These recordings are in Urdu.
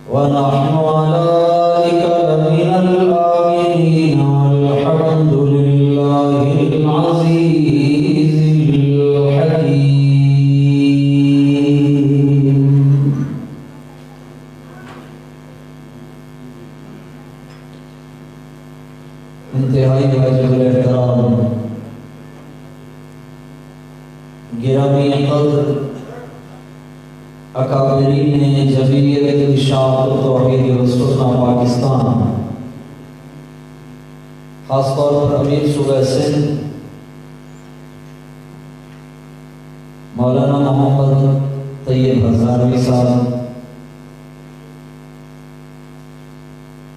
ونحن على ذلك لمن الآمنين والحمد لله العزيز الحكيم. انتہائی واجب الاحترام گرامی قدر اکابرین جمعیت ارشاد توحید و سنہ پاکستان، خاص طور پر امیر صوبہ سندھ مولانا محمد طیب ہزاروی صاحب،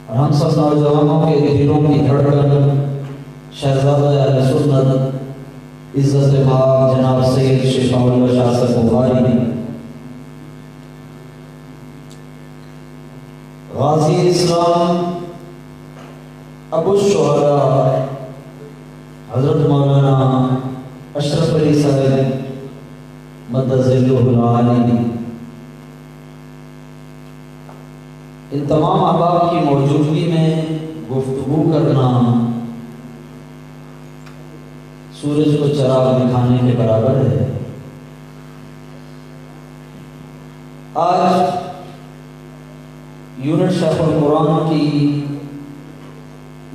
اور ہم سب نوجوانوں کے دلوں کی دھڑکن شہزادہ اہل سنت عزت مآب جناب سید شفاء اللہ شاہ صاحب بخاری، غازی اسلام ابو الشہداء حضرت مولانا اشرف علی صاحب مدد ذلہ العالی، ان تمام احباب کی موجودگی میں گفتگو کرنا سورج کو چراغ دکھانے کے برابر ہے۔ آج یونٹ شیخ القرآن کی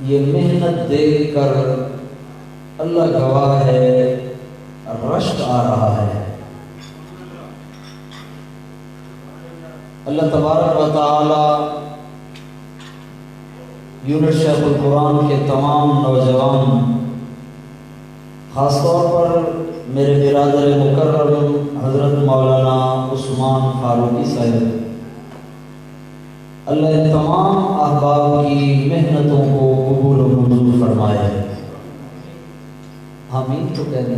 یہ محنت دیکھ کر اللہ گواہ ہے رشک آ رہا ہے۔ اللہ تبارک و تعالی یونٹ شیخ القرآن کے تمام نوجوان، خاص طور پر میرے برادر مکرم حضرت مولانا عثمان فاروقی صاحب، اللہ ان تمام احباب کی محنتوں کو قبول و منظور فرمائے۔ آمین تو کہہ دیں۔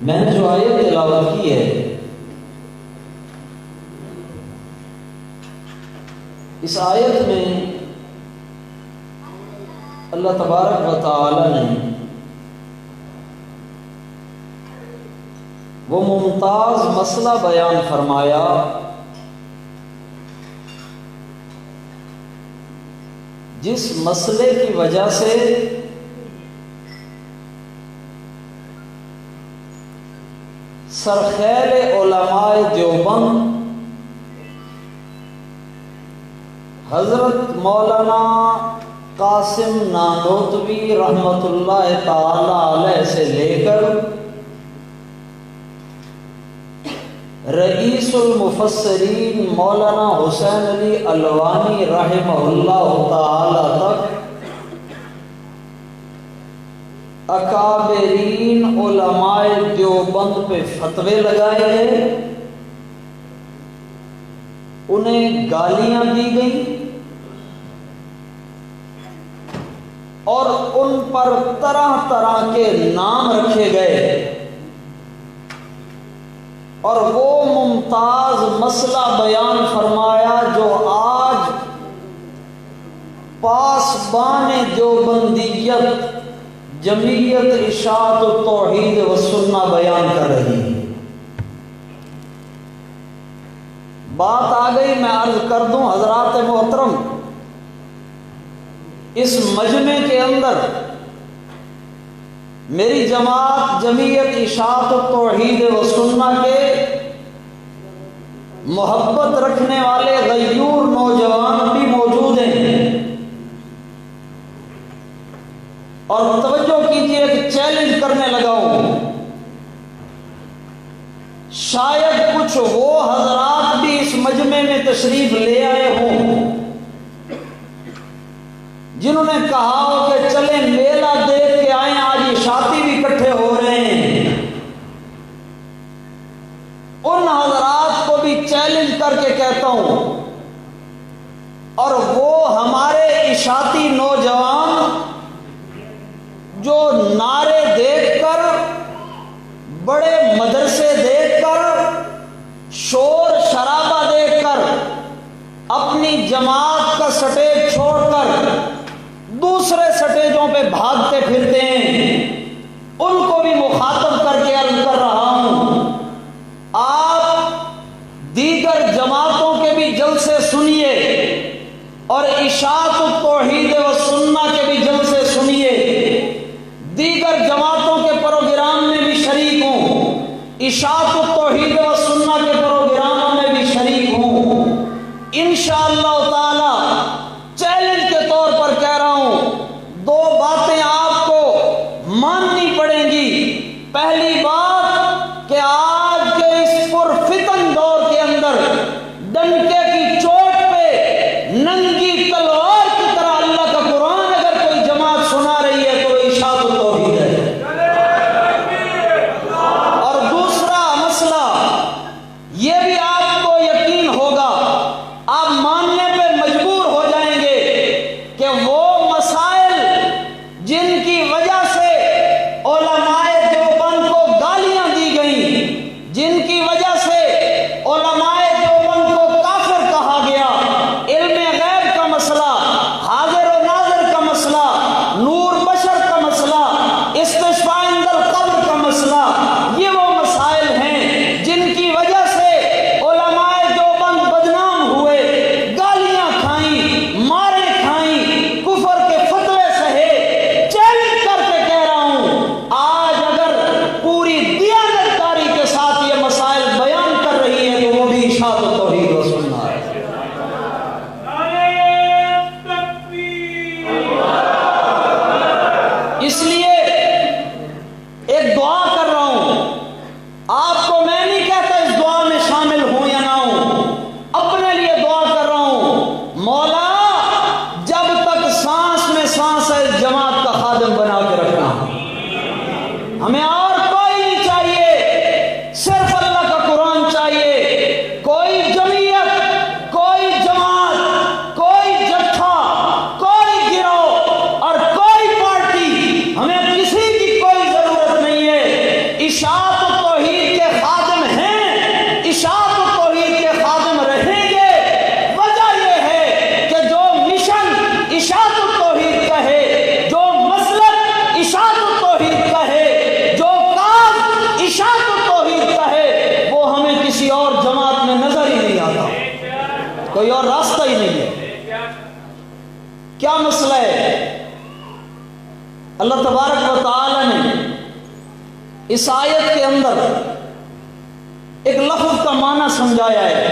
میں نے جو آیت تلاوت کی ہے، اس آیت میں اللہ تبارک و تعالی نے وہ ممتاز مسئلہ بیان فرمایا جس مسئلے کی وجہ سے سرخیل علماء دیوبند حضرت مولانا قاسم نانوتوی رحمۃ اللہ تعالی علیہ سے لے کر رئیس المفسرین مولانا حسین علی الوانی رحمہ اللہ تعالی تک اکابرین علماء دیوبند پہ فتوے لگائے گئے، انہیں گالیاں دی گئیں اور ان پر طرح طرح کے نام رکھے گئے، اور وہ ممتاز مسئلہ بیان فرمایا جو آج پاسبان دیوبندیت جمعیت ارشاد توحید و سنہ بیان کر رہی ہے۔ بات آ گئی، میں عرض کر دوں حضرات محترم، اس مجمع کے اندر میری جماعت جمعیت ارشاد توحید و سنہ کے محبت رکھنے والے غیور نوجوان بھی موجود ہیں، اور توجہ کیجئے کہ چیلنج کرنے لگا ہوں، شاید کچھ وہ حضرات بھی اس مجمع میں تشریف لے آئے ہوں جنہوں نے کہا ہو کہ چلیں میلہ دیکھ کے آئیں، آج اشاعتی بھی اکٹھے ہو رہے ہیں، ان حضرات کو بھی چیلنج کر کے کہتا ہوں، اور وہ ہمارے اشاعتی نوجوان جو نعرے دیکھ کر، بڑے مدرسے دیکھ کر، شور شرابہ دیکھ کر، اپنی جماعت کا سٹیج چھوڑ کر دوسرے سٹیجوں پہ بھاگتے پھرتے ہیں، اشاعت التوحید و سنہ کے پروگراموں میں بھی شریک ہوں۔ انشاءاللہ تعالی چیلنج کے طور پر کہہ رہا ہوں، دو باتیں آپ کو ماننی پڑیں گی۔ پہلی بات کہ آج کے اس پرفتن دور کے اندر ڈنکے کی چوٹ پہ ننگی تلوار کی طرح اللہ کا قرآن اگر کوئی جماعت سنا رہی ہے تو اشاعت التوحید ہے۔ اور دوسرا مسئلہ یہ بھی آپ کو یقین ہوگا، آپ ماننے پہ مجبور ہو جائیں گے کہ وہ مسائل جن کی وجہ سے علماء دیوبند کو گالیاں دی گئیں، جن کی وجہ سے علماء دیوبند کو کافر کہا گیا، علم غیب کا مسئلہ، حاضر و ناظر کا مسئلہ، نور بشر کا مسئلہ، استشفاء عند القبر کا مسئلہ، یہ وہ مسائل ہیں جن کی وجہ سے علماء دیوبند بدنام ہوئے، گالیاں کھائیں، مارے کھائیں، کفر کے فتوے سہے۔ چیلنج کر کے کہہ رہا ہوں، آج اگر پوری دیانتداری کے ساتھ یہ مسائل بیان کر رہی ہے تو وہ بھی اشاعت التوحید و سنہ ہے۔ اس لیے ایک دعا کر رہا ہوں، آپ کو میں نہیں کہتا اس دعا میں شامل ہوں یا نہ ہوں، اپنے لیے دعا کر رہا ہوں، مولا جب تک سانس میں سانس ہے اس جماعت کا خادم بنا کے رکھنا، ہمیں اور کوئی نہیں چاہیے، صرف اللہ کا قرآن چاہیے۔ کوئی جمعیت، کوئی جماعت، کوئی جتھا، کوئی گروہ اور کوئی پارٹی، ہمیں کسی کی کوئی ضرورت نہیں ہے۔ اشاعت التوحید کے خادم ہیں، اشاعت التوحید کے خادم رہیں گے۔ وجہ یہ ہے کہ جو مشن اشاعت التوحید کا ہے، جو مسلک اشاعت التوحید کا ہے، جو کام اشاعت التوحید کا ہے، وہ ہمیں کسی اور جماعت میں نظر ہی نہیں آتا، کوئی اور راستہ ہی نہیں ہے۔ کیا مسئلہ ہے؟ اللہ تبارک و تعالی نے اس آیت کے اندر ایک لفظ کا معنی سمجھایا ہے۔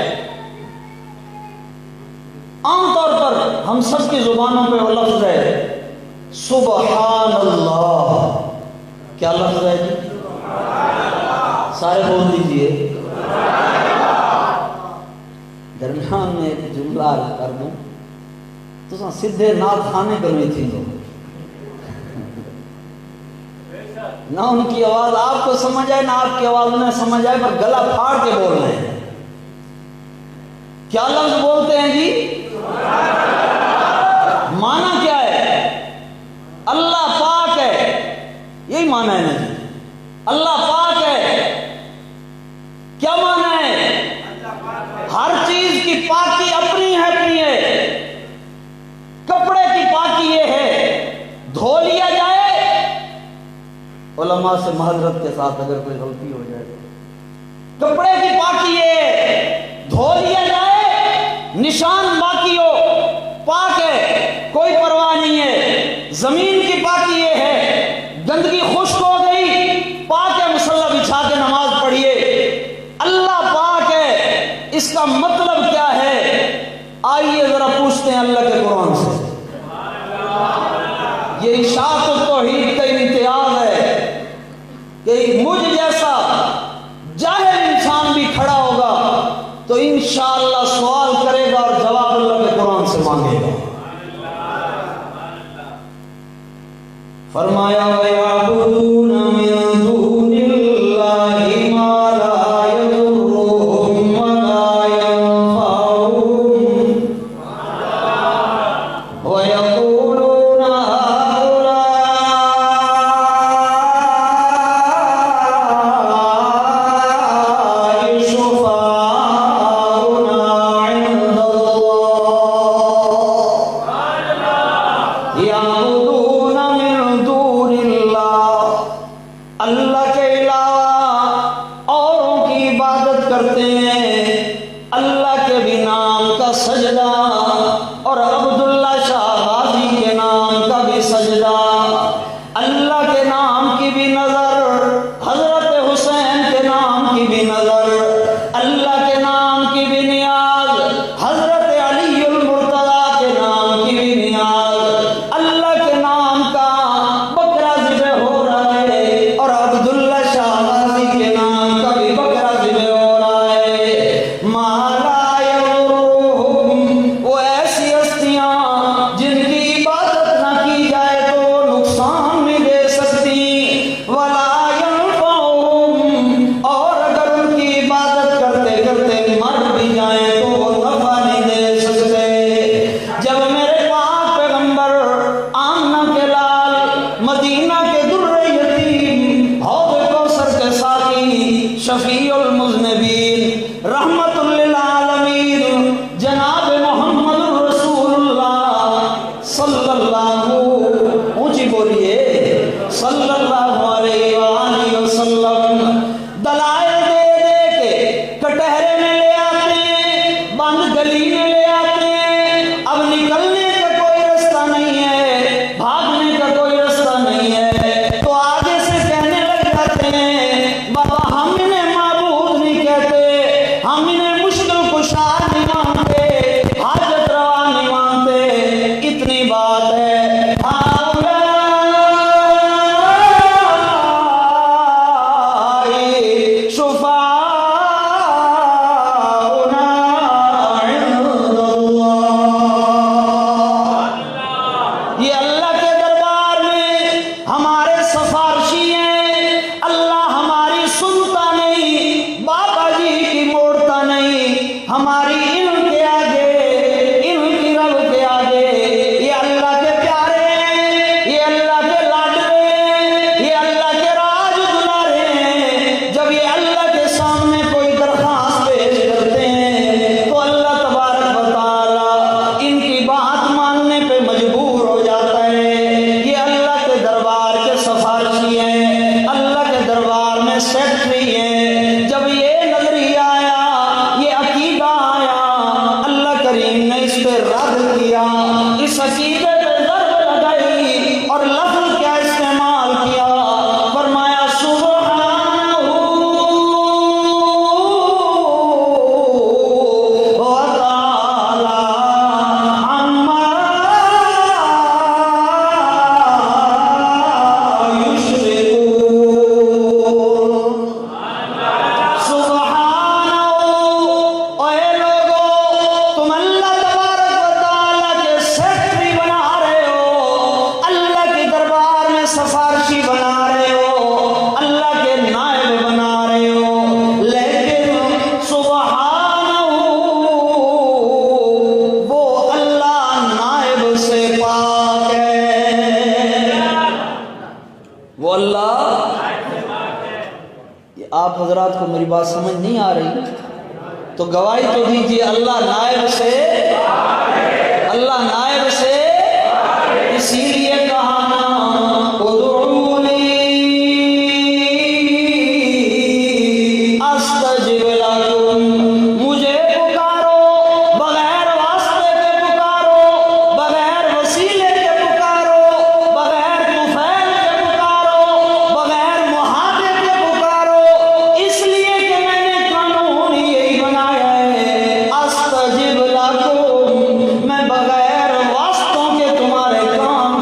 عام طور پر ہم سب کی زبانوں پہ وہ لفظ ہے سبحان اللہ۔ کیا لفظ ہے جی؟ سارے بول دیجئے۔ درمیان میں ایک جملہ کر دوں تو سیدھے نعت خانے کرنی تھی، نہ ان کی آواز آپ کو سمجھ آئے، نہ آپ کی آواز انہیں سمجھ آئے، پر گلا پھاڑ کے بول رہے ہیں۔ کیا لفظ بولتے ہیں جی؟ معنی کیا ہے؟ اللہ پاک ہے، یہی معنی ہے نا جی، اللہ پاک ہے۔ کیا معنی ہے؟ ہر چیز کی پاکی اپنی ہے، کپڑے کی پاکی یہ ہے دھو لیا جائے، علماء سے معذرت کے ساتھ اگر کوئی غلطی ہو جائے، کپڑے کی پاکی ہے دھو لیا جائے، نشان باقی ہو، پاک ہے، کوئی پرواہ نہیں ہے۔ زمین کی پاکی یہ ہے، گندگی خشک ہو گئی، پاک ہے، مصلی بچھا کے نماز پڑھیے۔ اللہ پاک ہے، اس کا مطلب کیا ہے؟ آئیے ذرا پوچھتے ہیں اللہ کے قرآن سے۔ یہ اشاعت التوحید کا امتیاز ہے کہ مجھ جیسا جاہل انسان بھی کھڑا ہوگا تو انشاءاللہ سوال کرے گا اور جواب اللہ کے قرآن سے مانگے گا۔ فرمایا وَيَعْبُدُونَ مِن دُونِ اللَّهِ مَا لَا يَضُرُّهُمْ وَلَا يَنفَعُهُمْ وَيَقُولُونَ هَؤُلَاءِ شُفَعَاؤُنَا عِندَ اللَّهِ يَعْبُدُونَ مِن دُونِ اللَّهِ، اللہ کے علاوہ اوروں کی عبادت کرتے ہیں، اللہ کے بھی نام کا سجدہ اور عبداللہ شاہ غازی کے نام کا بھی سجدہ، اللہ کے نام کی بھی نظر، حضرت حسین کے نام کی سفارشی بنا رہے ہو، اللہ کے نائب بنا رہے ہو، لیکن سبحانہ وہ اللہ نائب سے پاک ہے، وہ اللہ۔ آپ حضرات کو میری بات سمجھ نہیں آ رہی تو گواہی تو دیجیے اللہ نائب سے، اللہ نائب سے، اسی لیے کہا نا ادعونی استجب لکم، مجھے پکارو، بغیر واسطے کے پکارو، بغیر وسیلے کے پکارو، بغیر طفیل کے پکارو، بغیر محاذے کے پکارو، اس لیے کہ میں نے قانون یہی بنایا ہے استجب لکم، میں بغیر واسطوں کے تمہارے کام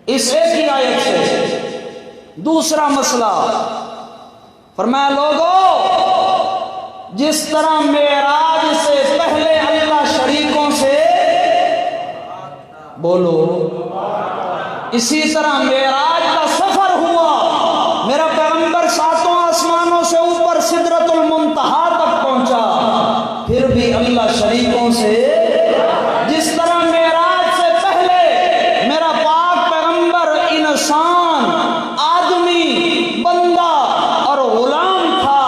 اس ایک ہی آیت سے۔ دوسرا مسئلہ فرمایا لوگوں، جس طرح معراج سے پہلے اللہ شریکوں سے بولو، اسی طرح معراج کا سفر ہوا، میرا پیغمبر ساتوں آسمانوں سے اوپر سدرۃ المنتہا تک پہنچا، پھر بھی اللہ شریکوں سے، جس طرح معراج سے پہلے میرا پاک پیغمبر انسان، آدمی، بندہ اور غلام تھا،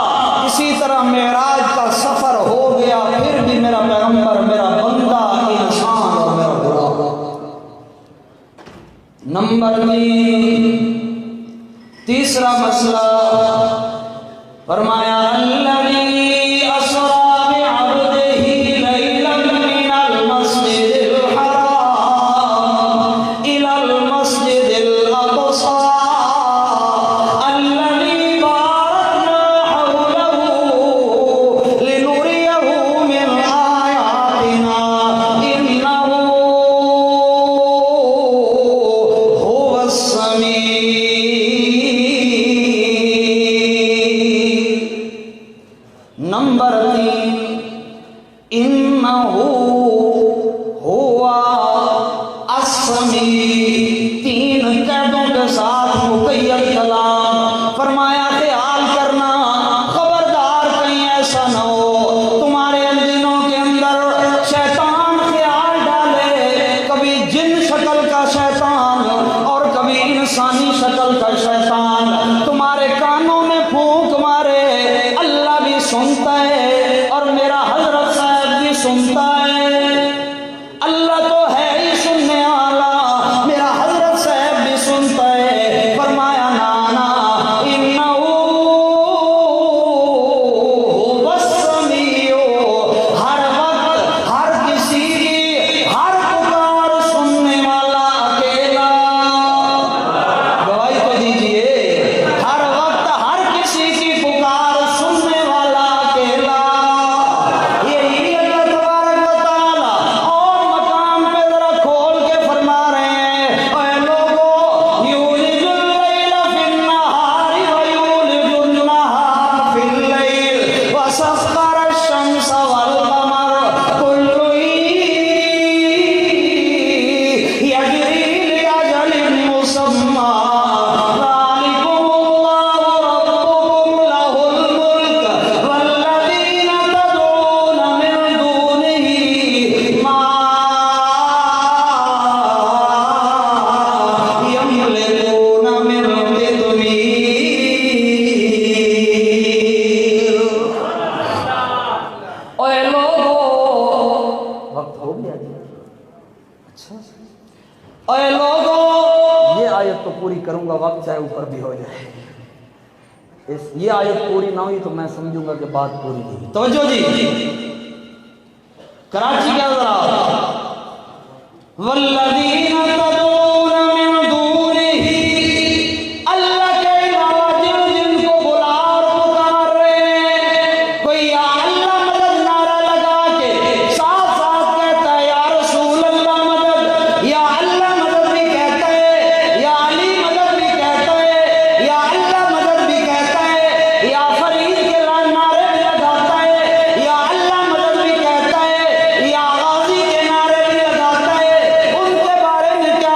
اسی طرح معراج کا سفر ہو گیا، پھر بھی میرا پیغمبر میرا بندہ، انسان اور میرا غلام۔ نمبر 3، تیسرا مسئلہ فرمایا الذی اسری بعبدہ لیلا من المسجد الحرام الی المسجد الاقصی الذی بارکنا حولہ لنریہ من آیاتنا انہ هو السمیع۔ نمبر 3، انہو ہوا السمیع، 3 قیدوں کے ساتھ مقید کلام۔ فرمایا خیال کرنا، خبردار کہیں ایسا نہ ہو تمہارے ان دنوں کے اندر شیطان خیال ڈالے، کبھی جن شکل کا شیطان اور کبھی انسانی شکل کا شیطان تمہارے کانوں میں پھونک مارے۔ اللہ بھی سنتا ہے اور میرا حضرت صاحب بھی سنتا ہے، اللہ تو ہے ہی سننے والا، میرا حضرت صاحب بھی سنتا ہے۔ فرمایا نانا انہو هو السمیع، ہر وقت ہر کسی کی ہر پکار سننے والا اکیلا، گواہی تو دیجئے، ہر وقت ہر کسی کی پکار سننے والا اکیلا۔ یہی اللہ تبارک و تعالی اور مقام پہ ذرا کھول کے فرما رہے ہیں، اے لوگو یولج اللیل فی النہار ویولج النہار فی اللیل وسخر الشمس والقمر کل یجری لأجل مسمى ذلکم اللہ ربکم لہ الملک والذین تدعون من دونہ ما یملکون من قطمیر۔ اے لوگو، وقت ہو گیا جی، اچھا، اے لوگو، یہ آیت تو پوری کروں گا، وقت چاہے اوپر بھی ہو جائے، یہ آیت پوری نہ ہوئی تو میں سمجھوں گا کہ بات پوری نہیں۔ توجہ جی، کراچی کا ذرا والذین تدعون من دونہ، اللہ کے علاوہ جن جن کو بلا اور پکار رہے ہیں، کوئی یا اللہ مدد نعرہ لگا کے ساتھ ساتھ کہتا ہے یا رسول اللہ مدد، یا اللہ مدد بھی کہتا ہے، یا علی مدد بھی کہتا ہے، یا اللہ مدد بھی کہتا ہے، یا فرید کے نعرے بھی لگاتا ہے، یا اللہ مدد بھی کہتا ہے، یا غازی کے نعرے بھی لگاتا ہے۔ ان کے بارے میں کیا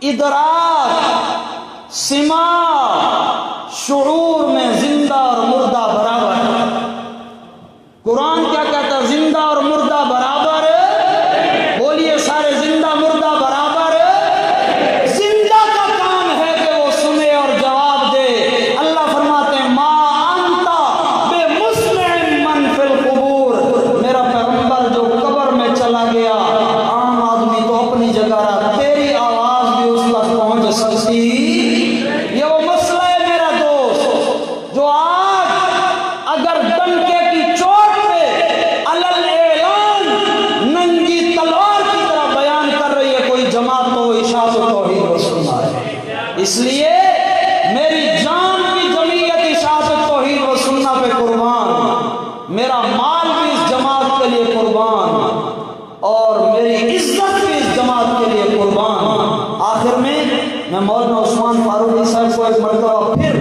ادراک، سما، شعور میں زندہ اور مردہ برابر ہے۔ قرآن کیا کہتا ہے؟ زندہ اور مردہ برابر ہے۔ بولیے سارے، زندہ مردہ برابر ہے۔ زندہ کا کام ہے کہ وہ سنے اور جواب دے۔ اللہ فرماتے ہیں ما انتا بے مسمع من فی القبور، میرا پیغمبر جو قبر میں چلا گیا، عام آدمی تو اپنی جگہ رہا، تیری آواز بھی اس تک پہنچ سکتی۔ یہ وہ مسئلہ ہے میرا دوست، جو آج اگر ڈنکے کی چوٹ پہ علل اعلان ننگی تلوار کی طرح بیان کر رہی ہے کوئی جماعت، تو اشاعت توحید و سنت ہے۔ اس لیے میری جان کی جمعیت اشاعت توحید و سنت پہ قربان، میرا مال بھی اس جماعت کے لیے قربان، اور میری عزت بھی اس جماعت کے لیے قربان۔ آخر میں مولانا عثمان فاروقی صاحب کو ایک مرتبہ پھر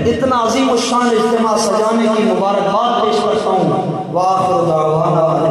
اتنا عظیم الشان اجتماع سجانے کی مبارکباد پیش کرتا ہوں۔ وآخر دعوانا